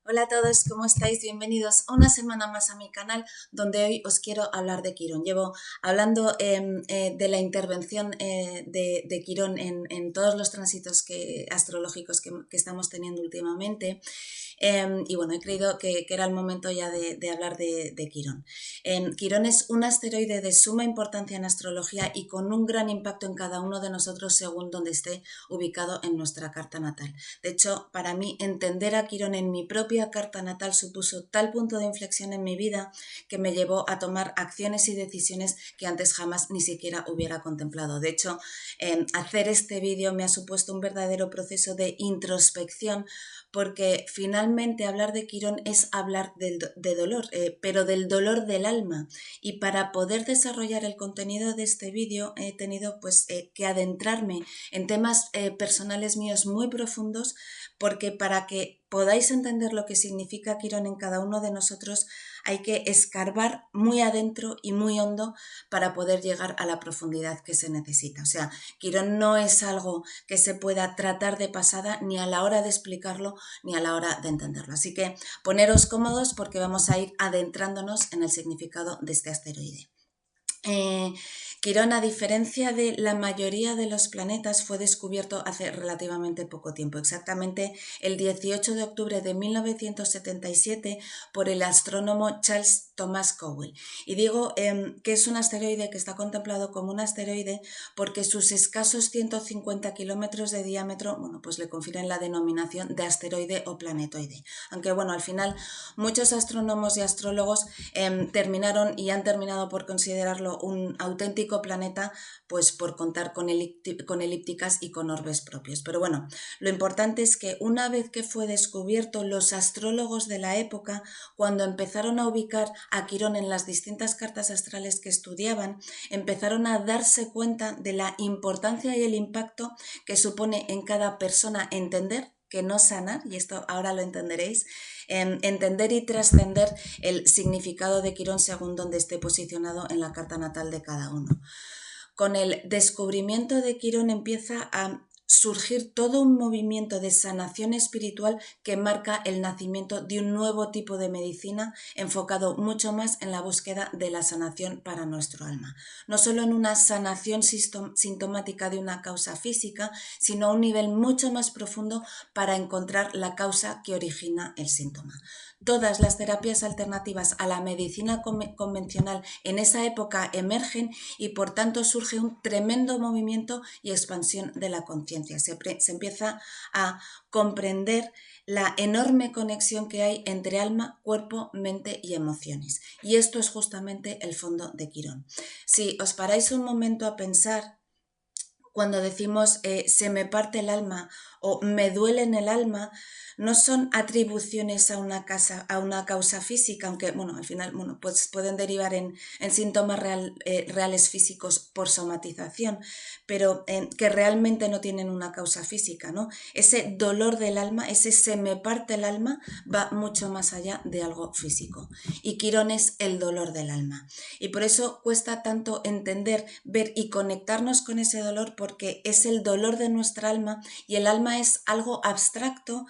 Hola a todos, ¿cómo estáis? Bienvenidos una semana más a mi canal, donde hoy os quiero hablar de Quirón. Llevo hablando de la intervención de Quirón en todos los tránsitos astrológicos que estamos teniendo últimamente. Y bueno, he creído que era el momento ya de hablar de Quirón. Quirón es un asteroide de suma importancia en astrología y con un gran impacto en cada uno de nosotros según donde esté ubicado en nuestra carta natal. De hecho, para mí, entender a Quirón en mi propia carta natal supuso tal punto de inflexión en mi vida que me llevó a tomar acciones y decisiones que antes jamás ni siquiera hubiera contemplado. De hecho, hacer este vídeo me ha supuesto un verdadero proceso de introspección, porque finalmente hablar de Quirón es hablar de dolor, pero del dolor del alma. Y para poder desarrollar el contenido de este vídeo he tenido que adentrarme en temas personales míos muy profundos, porque para que podáis entender lo que significa Quirón en cada uno de nosotros hay que escarbar muy adentro y muy hondo para poder llegar a la profundidad que se necesita. O sea, Quirón no es algo que se pueda tratar de pasada ni a la hora de explicarlo ni a la hora de entenderlo. Así que poneros cómodos porque vamos a ir adentrándonos en el significado de este asteroide. Quirón, a diferencia de la mayoría de los planetas, fue descubierto hace relativamente poco tiempo, exactamente el 18 de octubre de 1977 por el astrónomo Charles Thomas Cowell. Y digo que es un asteroide que está contemplado como un asteroide porque sus escasos 150 kilómetros de diámetro, pues le confieren la denominación de asteroide o planetoide. Aunque al final muchos astrónomos y astrólogos terminaron y han terminado por considerarlo un auténtico planeta, pues por contar con elípticas y con orbes propios. Pero lo importante es que una vez que fue descubierto, los astrólogos de la época, cuando empezaron a ubicar a Quirón en las distintas cartas astrales que estudiaban, empezaron a darse cuenta de la importancia y el impacto que supone en cada persona entender, que no sanar, y esto ahora lo entenderéis, entender y trascender el significado de Quirón según donde esté posicionado en la carta natal de cada uno. Con el descubrimiento de Quirón empieza a surgir todo un movimiento de sanación espiritual que marca el nacimiento de un nuevo tipo de medicina enfocado mucho más en la búsqueda de la sanación para nuestro alma. No solo en una sanación sintomática de una causa física, sino a un nivel mucho más profundo para encontrar la causa que origina el síntoma. Todas las terapias alternativas a la medicina convencional en esa época emergen y por tanto surge un tremendo movimiento y expansión de la conciencia. Se empieza a comprender la enorme conexión que hay entre alma, cuerpo, mente y emociones. Y esto es justamente el fondo de Quirón. Si os paráis un momento a pensar, cuando decimos se me parte el alma o me duele en el alma, no son atribuciones a una causa física, aunque al final pues pueden derivar en síntomas reales físicos por somatización, pero que realmente no tienen una causa física, ¿no? Ese dolor del alma, ese se me parte el alma, va mucho más allá de algo físico. Y Quirón es el dolor del alma. Y por eso cuesta tanto entender, ver y conectarnos con ese dolor, porque es el dolor de nuestra alma y el alma es algo abstracto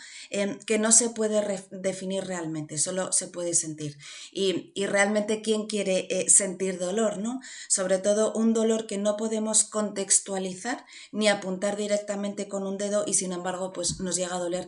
que no se puede definir realmente, solo se puede sentir. Y realmente, ¿quién quiere sentir dolor, no? Sobre todo un dolor que no podemos contextualizar ni apuntar directamente con un dedo y sin embargo pues nos llega a doler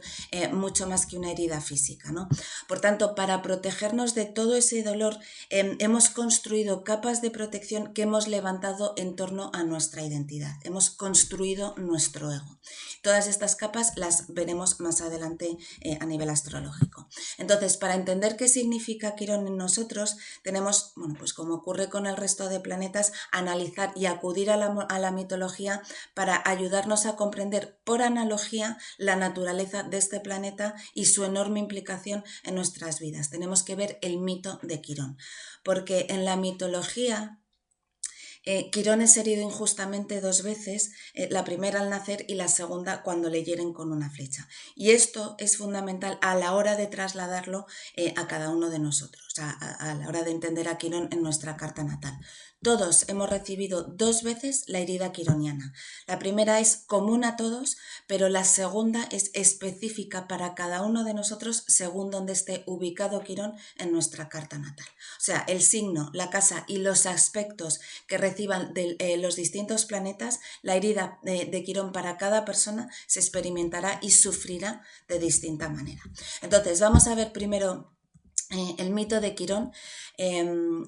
mucho más que una herida física, ¿no? Por tanto, para protegernos de todo ese dolor hemos construido capas de protección que hemos levantado en torno a nuestra identidad. Hemos construido nuestro ego. Todas estas capas las veremos más adelante a nivel astrológico. Entonces, para entender qué significa Quirón en nosotros, tenemos, pues como ocurre con el resto de planetas, analizar y acudir a la mitología para ayudarnos a comprender por analogía la naturaleza de este planeta y su enorme implicación en nuestras vidas. Tenemos que ver el mito de Quirón, porque en la mitología Quirón es herido injustamente 2 veces, la primera al nacer y la segunda cuando le hieren con una flecha. Y esto es fundamental a la hora de trasladarlo a cada uno de nosotros, a la hora de entender a Quirón en nuestra carta natal. Todos hemos recibido 2 veces la herida quironiana. La primera es común a todos, pero la segunda es específica para cada uno de nosotros según donde esté ubicado Quirón en nuestra carta natal. O sea, el signo, la casa y los aspectos que reciban de los distintos planetas, la herida de Quirón para cada persona se experimentará y sufrirá de distinta manera. Entonces, vamos a ver primero el mito de Quirón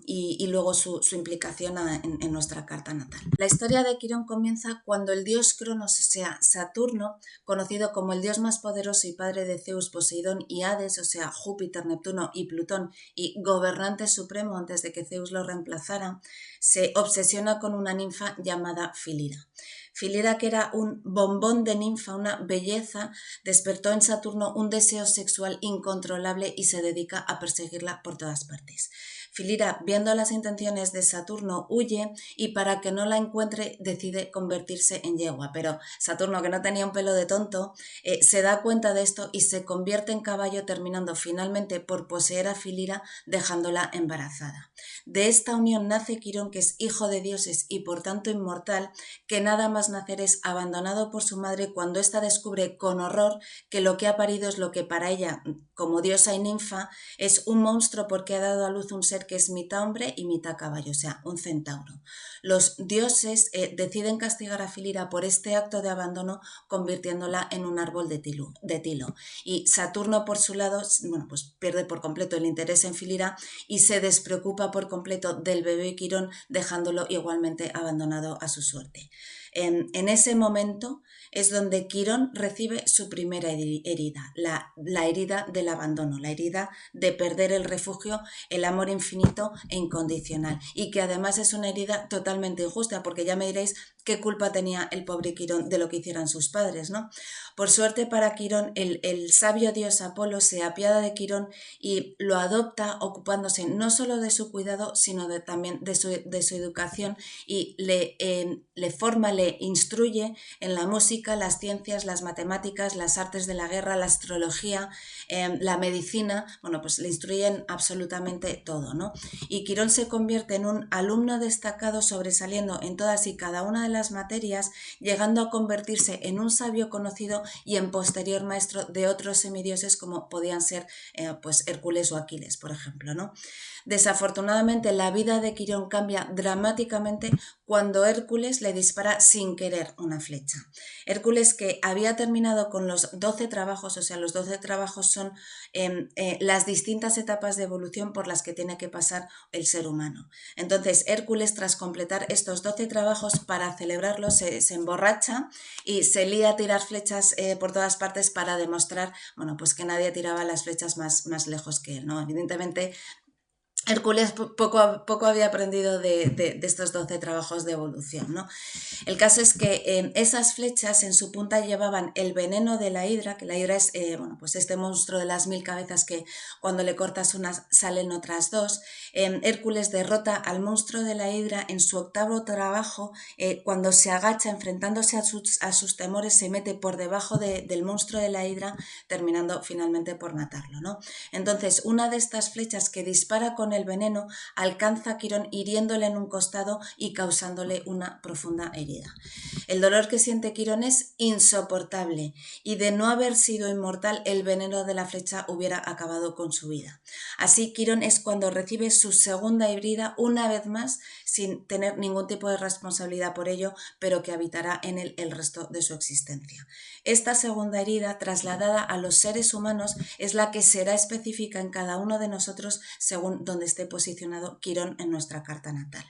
y luego su implicación en nuestra carta natal. La historia de Quirón comienza cuando el dios Cronos, o sea, Saturno, conocido como el dios más poderoso y padre de Zeus, Poseidón y Hades, o sea, Júpiter, Neptuno y Plutón, y gobernante supremo antes de que Zeus lo reemplazara, se obsesiona con una ninfa llamada Filira. Filira, que era un bombón de ninfa, una belleza, despertó en Saturno un deseo sexual incontrolable y se dedica a perseguirla por todas partes. Filira, viendo las intenciones de Saturno, huye y para que no la encuentre decide convertirse en yegua. Pero Saturno, que no tenía un pelo de tonto, se da cuenta de esto y se convierte en caballo, terminando finalmente por poseer a Filira, dejándola embarazada. De esta unión nace Quirón, que es hijo de dioses y por tanto inmortal, que nada más nacer es abandonado por su madre cuando ésta descubre con horror que lo que ha parido es lo que para ella, como diosa y ninfa, es un monstruo porque ha dado a luz un ser que es mitad hombre y mitad caballo, o sea, un centauro. Los dioses deciden castigar a Filira por este acto de abandono, convirtiéndola en un árbol de tilo. Y Saturno, por su lado, bueno, pues pierde por completo el interés en Filira y se despreocupa por completo del bebé Quirón, dejándolo igualmente abandonado a su suerte. En ese momento es donde Quirón recibe su primera herida, la herida del abandono, la herida de perder el refugio, el amor infinito e incondicional, y que además es una herida totalmente injusta, porque ya me diréis qué culpa tenía el pobre Quirón de lo que hicieran sus padres, ¿no? Por suerte para Quirón, el sabio dios Apolo se apiada de Quirón y lo adopta, ocupándose no solo de su cuidado, sino también de su educación, y le forma, le instruye en la música, las ciencias, las matemáticas, las artes de la guerra, la astrología, la medicina. Bueno, pues le instruyen absolutamente todo, ¿no? Y Quirón se convierte en un alumno destacado, sobresaliendo en todas y cada una de las materias, llegando a convertirse en un sabio conocido y en posterior maestro de otros semidioses como podían ser pues Hércules o Aquiles, por ejemplo, ¿no? Desafortunadamente, la vida de Quirón cambia dramáticamente cuando Hércules le dispara sin querer una flecha. Hércules, que había terminado con los 12 trabajos, o sea, los 12 trabajos son las distintas etapas de evolución por las que tiene que pasar el ser humano. Entonces, Hércules, tras completar estos 12 trabajos, para celebrarlos, se emborracha y se lía a tirar flechas por todas partes para demostrar, bueno, pues que nadie tiraba las flechas más lejos que él, ¿no? Evidentemente, Hércules poco había aprendido de estos 12 trabajos de evolución, ¿no? El caso es que esas flechas en su punta llevaban el veneno de la hidra, que la hidra es bueno, pues este monstruo de las 1000 cabezas que cuando le cortas unas salen otras dos. Hércules derrota al monstruo de la hidra en su octavo trabajo, cuando se agacha enfrentándose a sus temores, se mete por debajo del monstruo de la hidra, terminando finalmente por matarlo, ¿no? Entonces, una de estas flechas que dispara con el veneno alcanza a Quirón, hiriéndole en un costado y causándole una profunda herida. El dolor que siente Quirón es insoportable y, de no haber sido inmortal, el veneno de la flecha hubiera acabado con su vida. Así, Quirón es cuando recibe su segunda herida, una vez más sin tener ningún tipo de responsabilidad por ello, pero que habitará en él el resto de su existencia. Esta segunda herida, trasladada a los seres humanos, es la que será específica en cada uno de nosotros según donde esté posicionado Quirón en nuestra carta natal.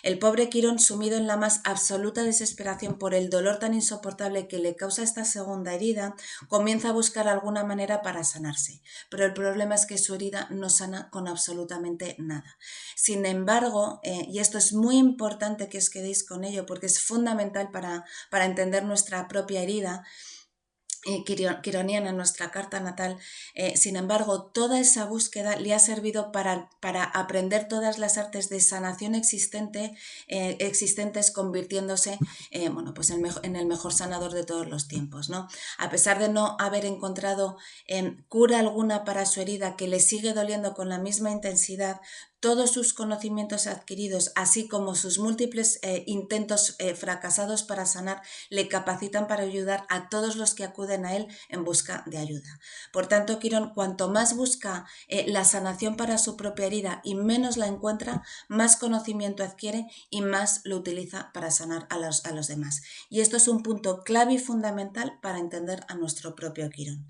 El pobre Quirón, sumido en la más absoluta desesperación por el dolor tan insoportable que le causa esta segunda herida, comienza a buscar alguna manera para sanarse, pero el problema es que su herida no sana con absolutamente nada. Sin embargo, y esto es muy importante que os quedéis con ello porque es fundamental para entender nuestra propia herida, quironiana en nuestra carta natal. Sin embargo, toda esa búsqueda le ha servido para aprender todas las artes de sanación existentes, convirtiéndose bueno, pues en el mejor sanador de todos los tiempos, ¿no? A pesar de no haber encontrado cura alguna para su herida, que le sigue doliendo con la misma intensidad, todos sus conocimientos adquiridos, así como sus múltiples intentos fracasados para sanar, le capacitan para ayudar a todos los que acuden a él en busca de ayuda. Por tanto, Quirón, cuanto más busca la sanación para su propia herida y menos la encuentra, más conocimiento adquiere y más lo utiliza para sanar a los demás. Y esto es un punto clave y fundamental para entender a nuestro propio Quirón.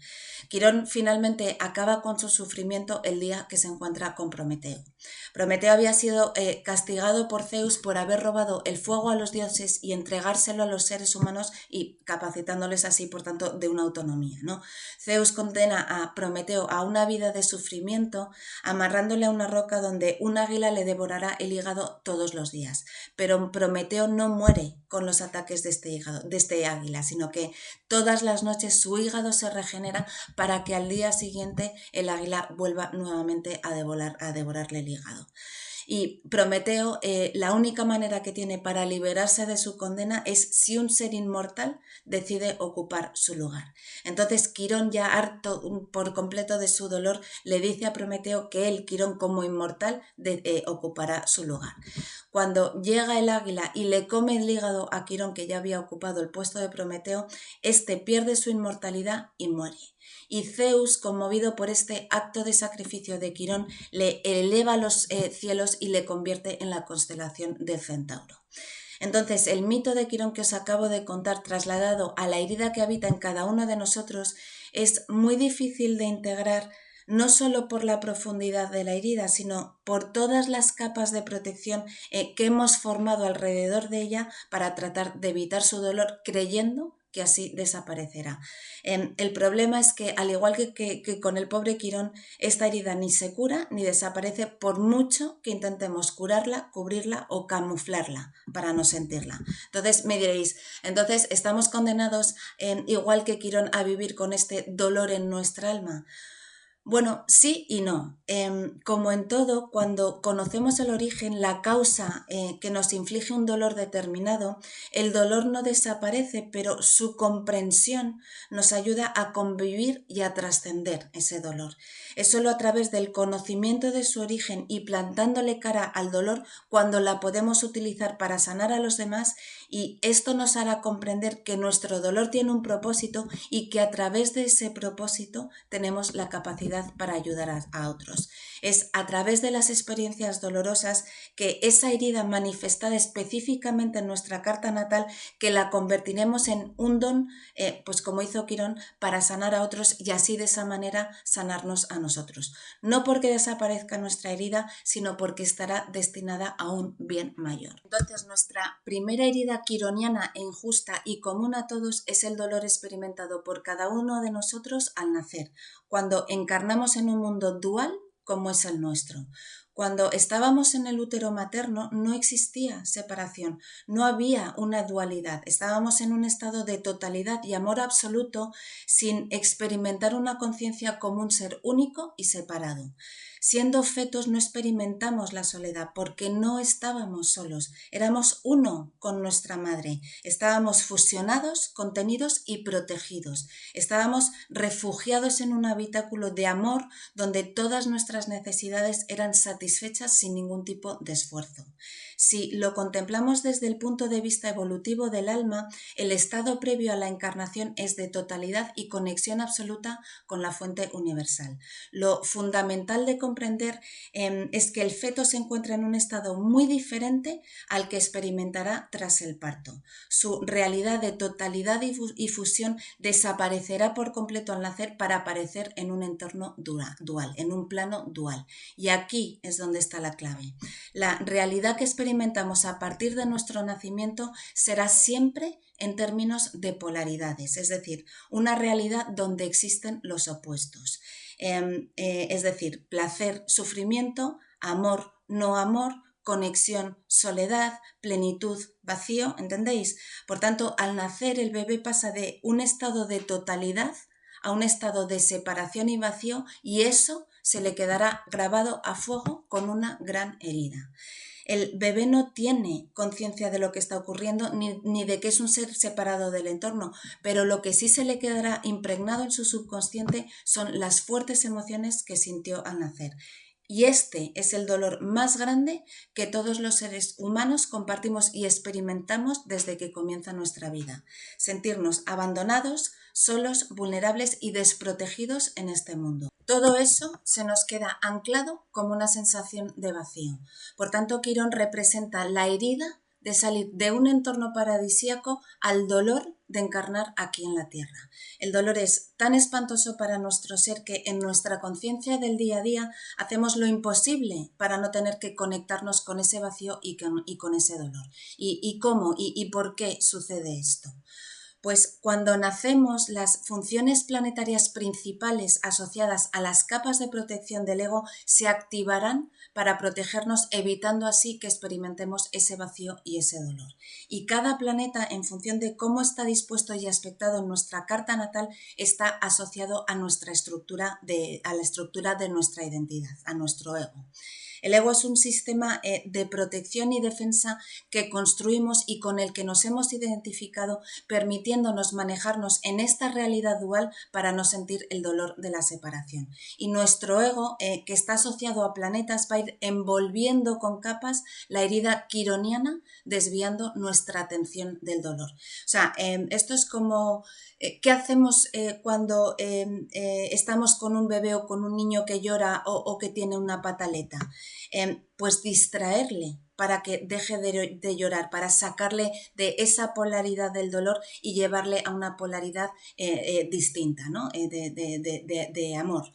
Quirón finalmente acaba con su sufrimiento el día que se encuentra con Prometeo. Prometeo había sido castigado por Zeus por haber robado el fuego a los dioses y entregárselo a los seres humanos y capacitándoles así, por tanto, de una autonomía, ¿no? Zeus condena a Prometeo a una vida de sufrimiento, amarrándole a una roca donde un águila le devorará el hígado todos los días. Pero Prometeo no muere con los ataques de este águila, sino que todas las noches su hígado se regenera para que al día siguiente el águila vuelva nuevamente a devorarle el hígado. Y Prometeo, la única manera que tiene para liberarse de su condena es si un ser inmortal decide ocupar su lugar. Entonces Quirón, ya harto por completo de su dolor, le dice a Prometeo que él, Quirón, como inmortal, ocupará su lugar. Cuando llega el águila y le come el hígado a Quirón, que ya había ocupado el puesto de Prometeo, este pierde su inmortalidad y muere. Y Zeus, conmovido por este acto de sacrificio de Quirón, le eleva a los cielos y le convierte en la constelación del Centauro. Entonces, el mito de Quirón que os acabo de contar, trasladado a la herida que habita en cada uno de nosotros, es muy difícil de integrar, no solo por la profundidad de la herida, sino por todas las capas de protección que hemos formado alrededor de ella para tratar de evitar su dolor, creyendo que así desaparecerá. El problema es que, al igual que con el pobre Quirón, esta herida ni se cura ni desaparece por mucho que intentemos curarla, cubrirla o camuflarla para no sentirla. Entonces me diréis, entonces estamos condenados, igual que Quirón, a vivir con este dolor en nuestra alma. Bueno, sí y no. Como en todo, cuando conocemos el origen, la causa que nos inflige un dolor determinado, el dolor no desaparece, pero su comprensión nos ayuda a convivir y a trascender ese dolor. Es solo a través del conocimiento de su origen y plantándole cara al dolor cuando la podemos utilizar para sanar a los demás, y esto nos hará comprender que nuestro dolor tiene un propósito y que a través de ese propósito tenemos la capacidad para ayudar a otros. Es a través de las experiencias dolorosas que esa herida manifestada específicamente en nuestra carta natal, que la convertiremos en un don, pues como hizo Quirón, para sanar a otros y así de esa manera sanarnos a nosotros. No porque desaparezca nuestra herida, sino porque estará destinada a un bien mayor. Entonces, nuestra primera herida quironiana e injusta y común a todos es el dolor experimentado por cada uno de nosotros al nacer, cuando encarnamos en un mundo dual como es el nuestro. Cuando estábamos en el útero materno no existía separación, no había una dualidad, estábamos en un estado de totalidad y amor absoluto sin experimentar una conciencia como un ser único y separado. Siendo fetos no experimentamos la soledad porque no estábamos solos, éramos uno con nuestra madre, estábamos fusionados, contenidos y protegidos, estábamos refugiados en un habitáculo de amor donde todas nuestras necesidades eran satisfechas sin ningún tipo de esfuerzo. Si lo contemplamos desde el punto de vista evolutivo del alma, el estado previo a la encarnación es de totalidad y conexión absoluta con la fuente universal. Lo fundamental de comprender es que el feto se encuentra en un estado muy diferente al que experimentará tras el parto. Su realidad de totalidad y fusión desaparecerá por completo al nacer para aparecer en un entorno dual, en un plano dual. Y aquí es donde está la clave. La realidad que experimentamos a partir de nuestro nacimiento será siempre en términos de polaridades, es decir, una realidad donde existen los opuestos. Es decir, placer, sufrimiento, amor, no amor, conexión, soledad, plenitud, vacío, ¿entendéis? Por tanto, al nacer el bebé pasa de un estado de totalidad a un estado de separación y vacío, y eso se le quedará grabado a fuego con una gran herida. El bebé no tiene conciencia de lo que está ocurriendo ni de que es un ser separado del entorno, pero lo que sí se le quedará impregnado en su subconsciente son las fuertes emociones que sintió al nacer. Y este es el dolor más grande que todos los seres humanos compartimos y experimentamos desde que comienza nuestra vida. Sentirnos abandonados, solos, vulnerables y desprotegidos en este mundo. Todo eso se nos queda anclado como una sensación de vacío. Por tanto, Quirón representa la herida de salir de un entorno paradisíaco al dolor de encarnar aquí en la Tierra. El dolor es tan espantoso para nuestro ser que en nuestra conciencia del día a día hacemos lo imposible para no tener que conectarnos con ese vacío y con ese dolor. ¿Y cómo y por qué sucede esto? Pues cuando nacemos, las funciones planetarias principales asociadas a las capas de protección del ego se activarán para protegernos, evitando así que experimentemos ese vacío y ese dolor. Y cada planeta, en función de cómo está dispuesto y aspectado en nuestra carta natal, está asociado a nuestra estructura a la estructura de nuestra identidad, a nuestro ego. El ego es un sistema de protección y defensa que construimos y con el que nos hemos identificado, permitiéndonos manejarnos en esta realidad dual para no sentir el dolor de la separación. Y nuestro ego, que está asociado a planetas, va a ir envolviendo con capas la herida quironiana, desviando nuestra atención del dolor. O sea, esto es como... ¿Qué hacemos cuando estamos con un bebé o con un niño que llora o que tiene una pataleta? Pues distraerle para que deje de llorar, para sacarle de esa polaridad del dolor y llevarle a una polaridad distinta, ¿no? De amor.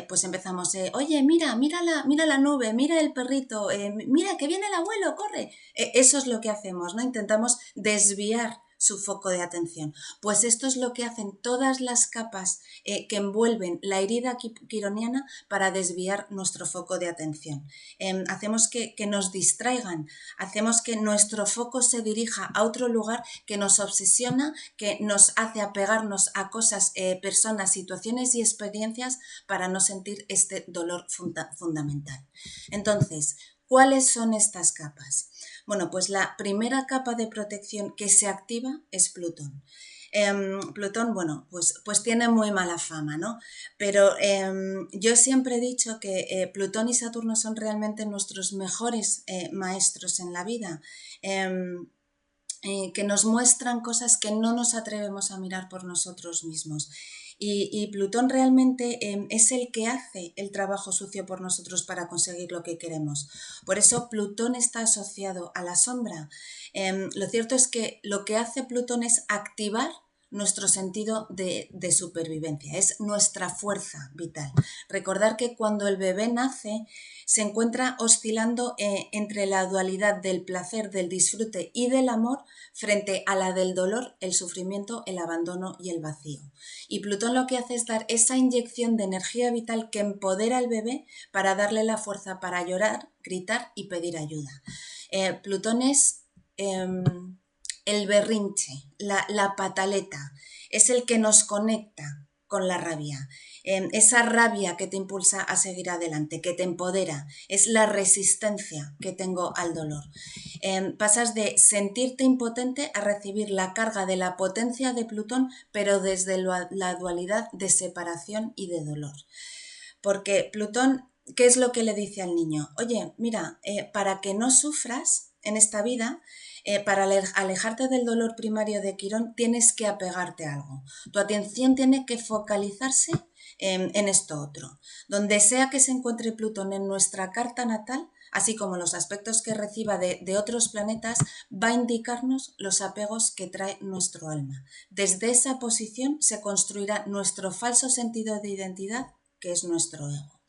Pues empezamos, oye, mira la nube, mira el perrito, mira que viene el abuelo, corre. Eso es lo que hacemos, ¿no? Intentamos desviar su foco de atención. Pues esto es lo que hacen todas las capas que envuelven la herida quironiana para desviar nuestro foco de atención. Hacemos que nos distraigan, hacemos que nuestro foco se dirija a otro lugar que nos obsesiona, que nos hace apegarnos a cosas, personas, situaciones y experiencias para no sentir este dolor fundamental. Entonces, ¿cuáles son estas capas? Bueno, pues la primera capa de protección que se activa es Plutón. Plutón, bueno, pues tiene muy mala fama, ¿no? Pero yo siempre he dicho que Plutón y Saturno son realmente nuestros mejores maestros en la vida. Que nos muestran cosas que no nos atrevemos a mirar por nosotros mismos. Y Plutón realmente es el que hace el trabajo sucio por nosotros para conseguir lo que queremos. Por eso Plutón está asociado a la sombra. Lo cierto es que lo que hace Plutón es activar nuestro sentido de supervivencia, es nuestra fuerza vital. Recordar que cuando el bebé nace se encuentra oscilando entre la dualidad del placer, del disfrute y del amor frente a la del dolor, el sufrimiento, el abandono y el vacío. Y Plutón lo que hace es dar esa inyección de energía vital que empodera al bebé para darle la fuerza para llorar, gritar y pedir ayuda. Plutón es el berrinche, la pataleta, es el que nos conecta con la rabia. Esa rabia que te impulsa a seguir adelante, que te empodera, es la resistencia que tengo al dolor. Pasas de sentirte impotente a recibir la carga de la potencia de Plutón, pero desde la dualidad de separación y de dolor. Porque Plutón, ¿qué es lo que le dice al niño? Oye, mira, para que no sufras en esta vida, para alejarte del dolor primario de Quirón, tienes que apegarte a algo. Tu atención tiene que focalizarse en esto otro. Donde sea que se encuentre Plutón en nuestra carta natal, así como los aspectos que reciba de otros planetas, va a indicarnos los apegos que trae nuestro alma. Desde esa posición se construirá nuestro falso sentido de identidad, que es nuestro ego.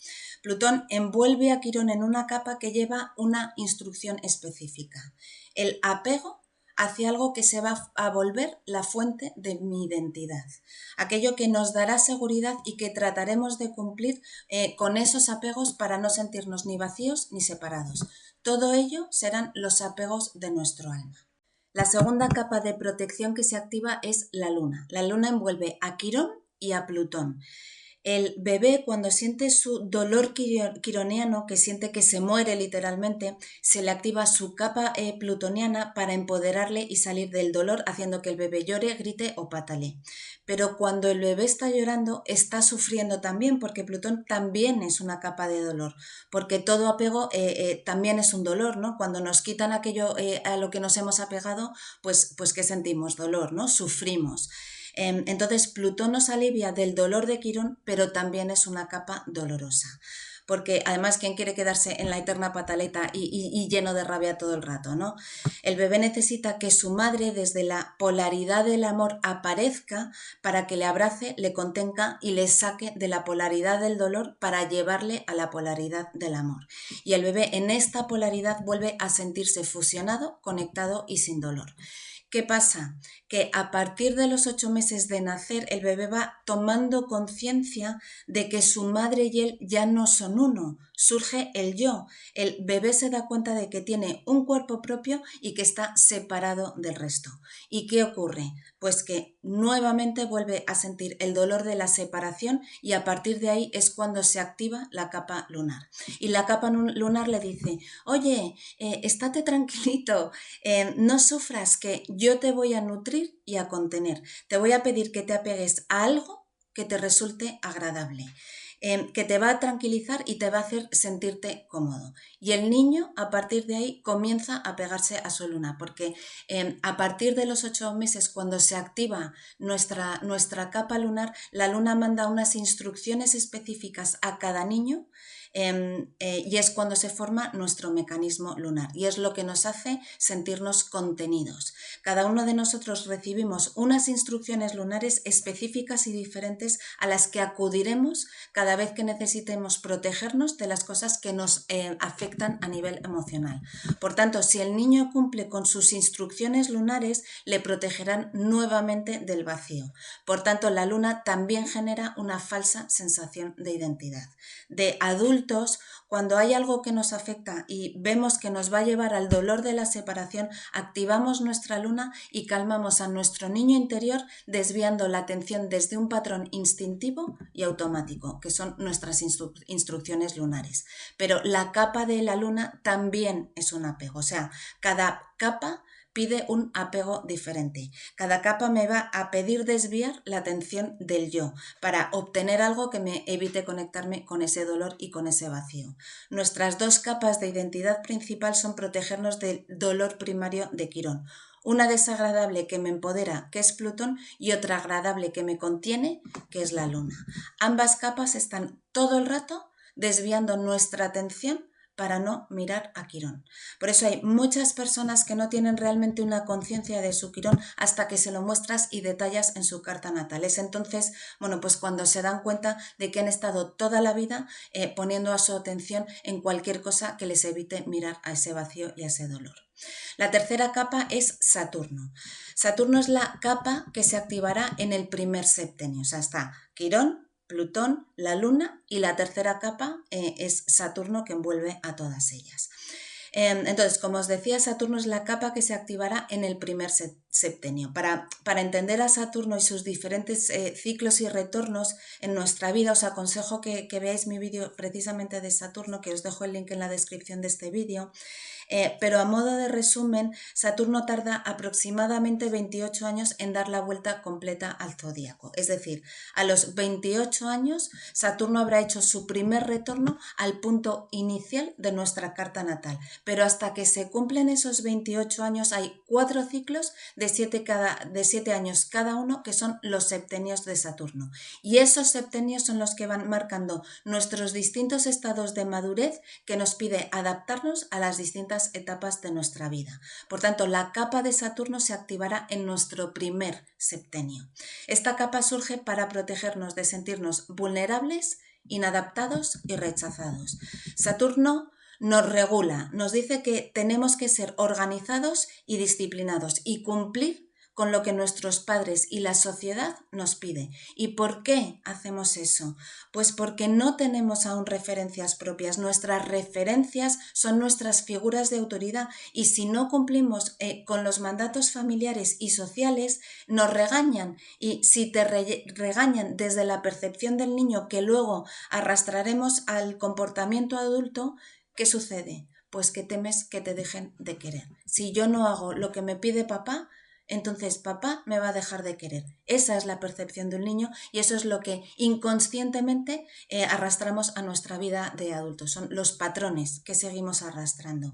Plutón envuelve a Quirón en una capa que lleva una instrucción específica. El apego hacia algo que se va a volver la fuente de mi identidad. Aquello que nos dará seguridad y que trataremos de cumplir con esos apegos para no sentirnos ni vacíos ni separados. Todo ello serán los apegos de nuestro alma. La segunda capa de protección que se activa es la luna. La luna envuelve a Quirón y a Plutón. El bebé, cuando siente su dolor quironiano, que siente que se muere literalmente, se le activa su capa plutoniana para empoderarle y salir del dolor, haciendo que el bebé llore, grite o patalee. Pero cuando el bebé está llorando, está sufriendo también, porque Plutón también es una capa de dolor, porque todo apego también es un dolor, ¿no? Cuando nos quitan aquello a lo que nos hemos apegado, pues ¿qué sentimos? Dolor, ¿no? Sufrimos. Entonces Plutón nos alivia del dolor de Quirón, pero también es una capa dolorosa. Porque además, ¿quién quiere quedarse en la eterna pataleta y lleno de rabia todo el rato, ¿no? El bebé necesita que su madre, desde la polaridad del amor, aparezca para que le abrace, le contenga y le saque de la polaridad del dolor para llevarle a la polaridad del amor. Y el bebé en esta polaridad vuelve a sentirse fusionado, conectado y sin dolor. ¿Qué pasa? Que a partir de los 8 meses de nacer, el bebé va tomando conciencia de que su madre y él ya no son uno. Surge el yo. El bebé se da cuenta de que tiene un cuerpo propio y que está separado del resto. ¿Y qué ocurre? Pues que nuevamente vuelve a sentir el dolor de la separación y a partir de ahí es cuando se activa la capa lunar. Y la capa lunar le dice, oye, estate tranquilito, no sufras, que yo te voy a nutrir y a contener. Te voy a pedir que te apegues a algo que te resulte agradable, que te va a tranquilizar y te va a hacer sentirte cómodo. Y el niño a partir de ahí comienza a pegarse a su luna, porque a partir de los 8 meses, cuando se activa nuestra capa lunar, la luna manda unas instrucciones específicas a cada niño. Y es cuando se forma nuestro mecanismo lunar y es lo que nos hace sentirnos contenidos. Cada uno de nosotros recibimos unas instrucciones lunares específicas y diferentes a las que acudiremos cada vez que necesitemos protegernos de las cosas que nos afectan a nivel emocional. Por tanto, si el niño cumple con sus instrucciones lunares, le protegerán nuevamente del vacío. Por tanto, la luna también genera una falsa sensación de identidad. De adultos, cuando hay algo que nos afecta y vemos que nos va a llevar al dolor de la separación, activamos nuestra luna y calmamos a nuestro niño interior, desviando la atención desde un patrón instintivo y automático, que son nuestras instrucciones lunares. Pero la capa de la luna también es un apego, o sea, cada capa pide un apego diferente. Cada capa me va a pedir desviar la atención del yo para obtener algo que me evite conectarme con ese dolor y con ese vacío. Nuestras dos capas de identidad principal son protegernos del dolor primario de Quirón. Una desagradable que me empodera, que es Plutón, y otra agradable que me contiene, que es la Luna. Ambas capas están todo el rato desviando nuestra atención para no mirar a Quirón. Por eso hay muchas personas que no tienen realmente una conciencia de su Quirón hasta que se lo muestras y detallas en su carta natal. Es entonces, bueno, pues cuando se dan cuenta de que han estado toda la vida poniendo a su atención en cualquier cosa que les evite mirar a ese vacío y a ese dolor. La tercera capa es Saturno. Saturno es la capa que se activará en el primer septenio. O sea, está Quirón, Plutón, la Luna y la tercera capa es Saturno, que envuelve a todas ellas. Entonces, como os decía, Saturno es la capa que se activará en el primer septenio. Para entender a Saturno y sus diferentes ciclos y retornos en nuestra vida, os aconsejo que veáis mi vídeo precisamente de Saturno, que os dejo el link en la descripción de este vídeo. Pero a modo de resumen, Saturno tarda aproximadamente 28 años en dar la vuelta completa al zodíaco. Es decir, a los 28 años, Saturno habrá hecho su primer retorno al punto inicial de nuestra carta natal. Pero hasta que se cumplen esos 28 años hay 4 ciclos de 7 años cada uno, que son los septenios de Saturno. Y esos septenios son los que van marcando nuestros distintos estados de madurez, que nos pide adaptarnos a las distintas etapas de nuestra vida. Por tanto, la capa de Saturno se activará en nuestro primer septenio. Esta capa surge para protegernos de sentirnos vulnerables, inadaptados y rechazados. Saturno nos regula, nos dice que tenemos que ser organizados y disciplinados y cumplir con lo que nuestros padres y la sociedad nos pide. ¿Y por qué hacemos eso? Pues porque no tenemos aún referencias propias. Nuestras referencias son nuestras figuras de autoridad y si no cumplimos con los mandatos familiares y sociales, nos regañan. Y si te regañan desde la percepción del niño que luego arrastraremos al comportamiento adulto, ¿qué sucede? Pues que temes que te dejen de querer. Si yo no hago lo que me pide papá, entonces papá me va a dejar de querer. Esa es la percepción de un niño y eso es lo que inconscientemente arrastramos a nuestra vida de adultos. Son los patrones que seguimos arrastrando.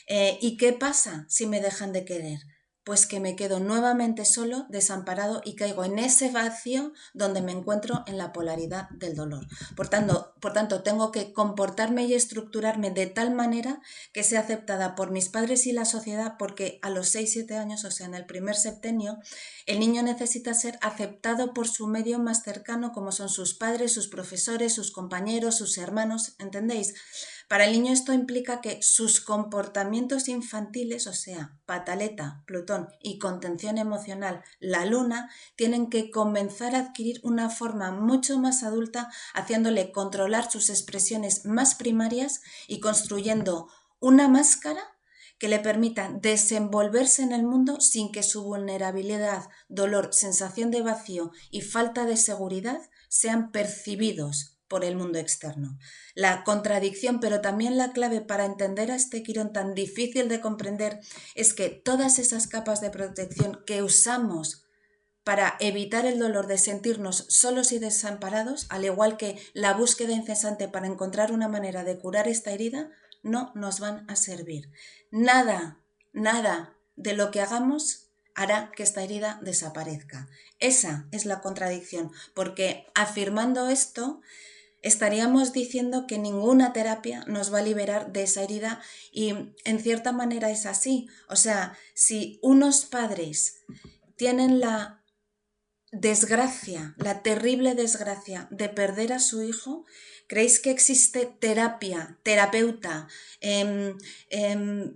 ¿Y qué pasa si me dejan de querer? Pues que me quedo nuevamente solo, desamparado y caigo en ese vacío donde me encuentro en la polaridad del dolor. Por tanto, tengo que comportarme y estructurarme de tal manera que sea aceptada por mis padres y la sociedad, porque a los 6-7 años, o sea, en el primer septenio, el niño necesita ser aceptado por su medio más cercano, como son sus padres, sus profesores, sus compañeros, sus hermanos, ¿entendéis? Para el niño esto implica que sus comportamientos infantiles, o sea, pataleta, Plutón y contención emocional, la luna, tienen que comenzar a adquirir una forma mucho más adulta, haciéndole controlar sus expresiones más primarias y construyendo una máscara que le permita desenvolverse en el mundo sin que su vulnerabilidad, dolor, sensación de vacío y falta de seguridad sean percibidos por el mundo externo. La contradicción, pero también la clave para entender a este Quirón tan difícil de comprender es que todas esas capas de protección que usamos para evitar el dolor de sentirnos solos y desamparados, al igual que la búsqueda incesante para encontrar una manera de curar esta herida, no nos van a servir. Nada de lo que hagamos hará que esta herida desaparezca. Esa es la contradicción, porque afirmando esto, estaríamos diciendo que ninguna terapia nos va a liberar de esa herida y en cierta manera es así. O sea, si unos padres tienen la desgracia, la terrible desgracia de perder a su hijo, ¿creéis que existe terapia, terapeuta,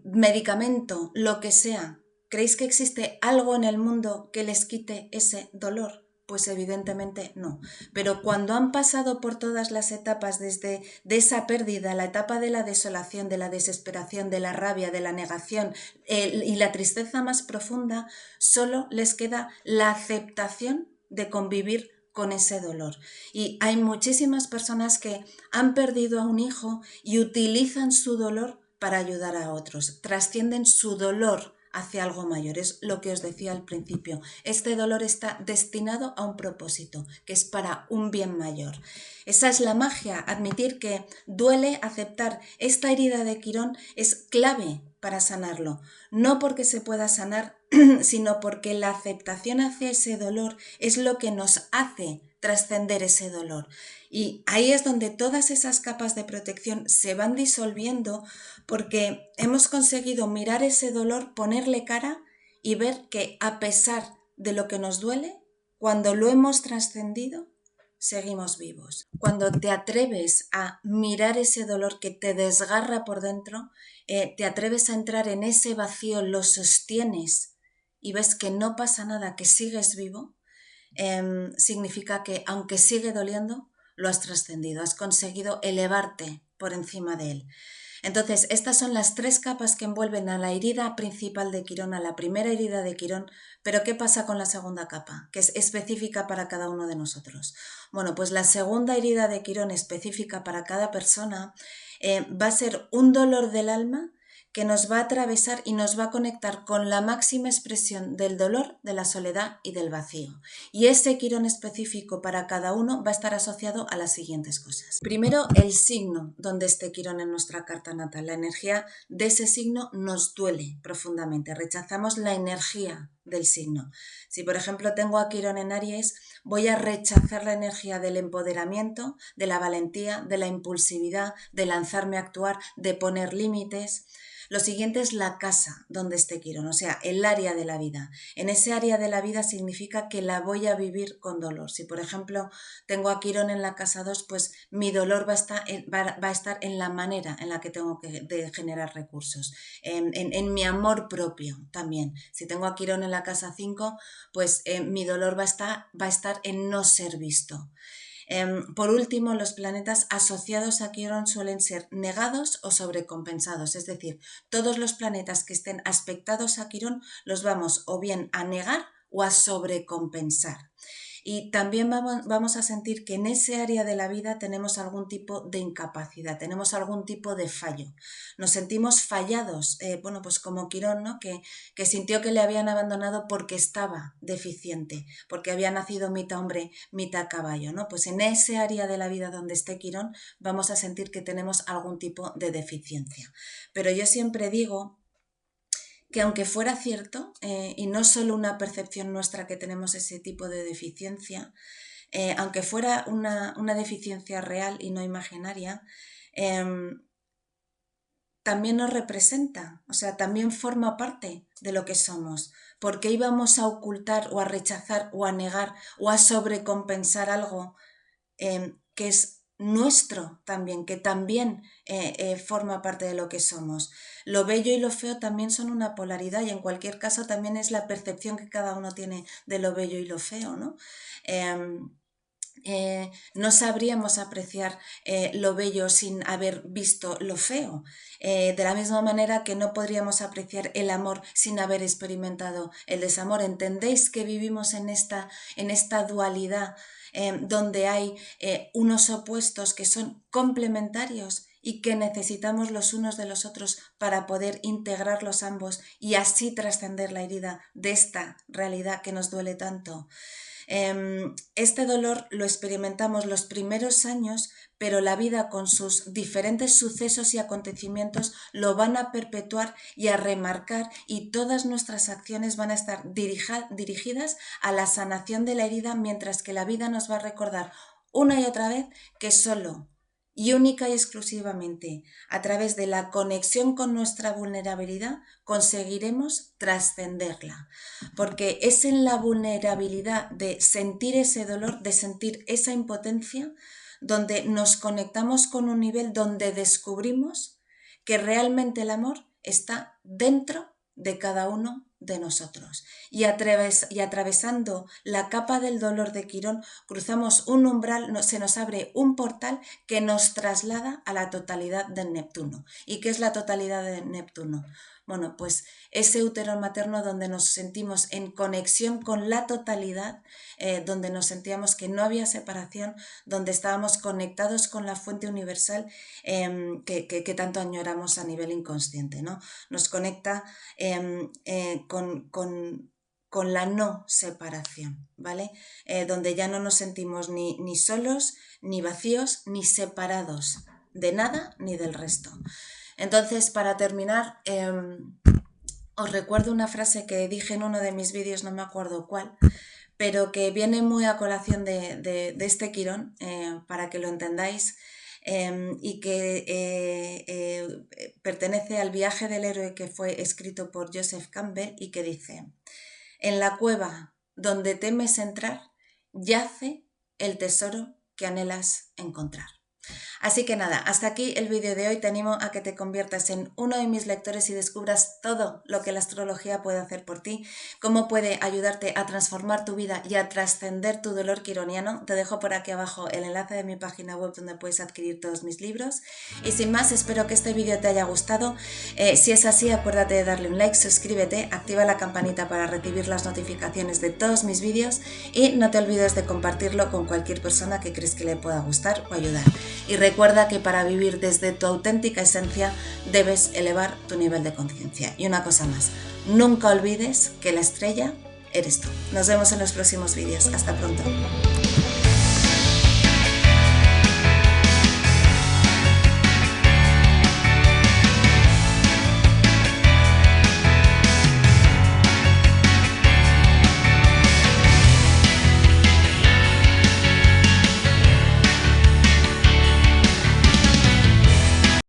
medicamento, lo que sea? ¿Creéis que existe algo en el mundo que les quite ese dolor? Pues evidentemente no. Pero cuando han pasado por todas las etapas desde de esa pérdida, la etapa de la desolación, de la desesperación, de la rabia, de la negación y la tristeza más profunda, solo les queda la aceptación de convivir con ese dolor. Y hay muchísimas personas que han perdido a un hijo y utilizan su dolor para ayudar a otros, trascienden su dolor hacia algo mayor. Es lo que os decía al principio. Este dolor está destinado a un propósito, que es para un bien mayor. Esa es la magia, admitir que duele, aceptar esta herida de Quirón es clave para sanarlo. No porque se pueda sanar, sino porque la aceptación hacia ese dolor es lo que nos hace trascender ese dolor. Y ahí es donde todas esas capas de protección se van disolviendo porque hemos conseguido mirar ese dolor, ponerle cara y ver que a pesar de lo que nos duele, cuando lo hemos trascendido, seguimos vivos. Cuando te atreves a mirar ese dolor que te desgarra por dentro, te atreves a entrar en ese vacío, lo sostienes y ves que no pasa nada, que sigues vivo, significa que aunque sigue doliendo, lo has trascendido, has conseguido elevarte por encima de él. Entonces, estas son las 3 capas que envuelven a la herida principal de Quirón, a la primera herida de Quirón, pero ¿qué pasa con la segunda capa, que es específica para cada uno de nosotros? Bueno, pues la segunda herida de Quirón específica para cada persona va a ser un dolor del alma que nos va a atravesar y nos va a conectar con la máxima expresión del dolor, de la soledad y del vacío. Y ese Quirón específico para cada uno va a estar asociado a las siguientes cosas. Primero, el signo donde esté Quirón en nuestra carta natal. La energía de ese signo nos duele profundamente. Rechazamos la energía del signo. Si, por ejemplo, tengo a Quirón en Aries, voy a rechazar la energía del empoderamiento, de la valentía, de la impulsividad, de lanzarme a actuar, de poner límites. Lo siguiente es la casa donde esté Quirón, o sea, el área de la vida. En ese área de la vida significa que la voy a vivir con dolor. Si, por ejemplo, tengo a Quirón en la casa 2, pues mi dolor va a estar en la manera en la que tengo que generar recursos, en mi amor propio también. Si tengo a Quirón en la casa 5, pues mi dolor va a estar en no ser visto. Por último, los planetas asociados a Quirón suelen ser negados o sobrecompensados, es decir, todos los planetas que estén aspectados a Quirón los vamos o bien a negar o a sobrecompensar. Y también vamos a sentir que en ese área de la vida tenemos algún tipo de incapacidad, tenemos algún tipo de fallo. Nos sentimos fallados, bueno, pues como Quirón, ¿no? Que sintió que le habían abandonado porque estaba deficiente, porque había nacido mitad hombre, mitad caballo, ¿no? Pues en ese área de la vida donde esté Quirón vamos a sentir que tenemos algún tipo de deficiencia. Pero yo siempre digo que aunque fuera cierto, y no solo una percepción nuestra que tenemos ese tipo de deficiencia, aunque fuera una deficiencia real y no imaginaria, también nos representa, o sea, también forma parte de lo que somos. ¿Por qué íbamos a ocultar o a rechazar o a negar o a sobrecompensar algo que es nuestro también, que también forma parte de lo que somos? Lo bello y lo feo también son una polaridad y en cualquier caso también es la percepción que cada uno tiene de lo bello y lo feo, ¿no? No sabríamos apreciar lo bello sin haber visto lo feo, de la misma manera que no podríamos apreciar el amor sin haber experimentado el desamor. ¿Entendéis que vivimos en esta dualidad donde hay unos opuestos que son complementarios y que necesitamos los unos de los otros para poder integrarlos ambos y así trascender la herida de esta realidad que nos duele tanto? Este dolor lo experimentamos los primeros años, pero la vida con sus diferentes sucesos y acontecimientos lo van a perpetuar y a remarcar, y todas nuestras acciones van a estar dirigidas a la sanación de la herida, mientras que la vida nos va a recordar una y otra vez que solo y única y exclusivamente a través de la conexión con nuestra vulnerabilidad conseguiremos trascenderla, porque es en la vulnerabilidad de sentir ese dolor, de sentir esa impotencia, donde nos conectamos con un nivel donde descubrimos que realmente el amor está dentro de cada uno de nosotros. Y atravesando la capa del dolor de Quirón, cruzamos un umbral, se nos abre un portal que nos traslada a la totalidad de Neptuno. ¿Y qué es la totalidad de Neptuno? Bueno, pues ese útero materno donde nos sentimos en conexión con la totalidad, donde nos sentíamos que no había separación, donde estábamos conectados con la fuente universal que tanto añoramos a nivel inconsciente, ¿no? Nos conecta con la no separación, ¿vale? Donde ya no nos sentimos ni solos, ni vacíos, ni separados de nada ni del resto. Entonces, para terminar, os recuerdo una frase que dije en uno de mis vídeos, no me acuerdo cuál, pero que viene muy a colación de este Quirón, para que lo entendáis, y que pertenece al Viaje del héroe, que fue escrito por Joseph Campbell, y que dice: en la cueva donde temes entrar, yace el tesoro que anhelas encontrar. Así que nada, hasta aquí el vídeo de hoy. Te animo a que te conviertas en uno de mis lectores y descubras todo lo que la astrología puede hacer por ti, cómo puede ayudarte a transformar tu vida y a trascender tu dolor quironiano. Te dejo por aquí abajo el enlace de mi página web donde puedes adquirir todos mis libros. Y sin más, espero que este vídeo te haya gustado. Si es así, acuérdate de darle un like, suscríbete, activa la campanita para recibir las notificaciones de todos mis vídeos y no te olvides de compartirlo con cualquier persona que crees que le pueda gustar o ayudar. Y recuerda que para vivir desde tu auténtica esencia debes elevar tu nivel de conciencia. Y una cosa más, nunca olvides que la estrella eres tú. Nos vemos en los próximos vídeos. Hasta pronto.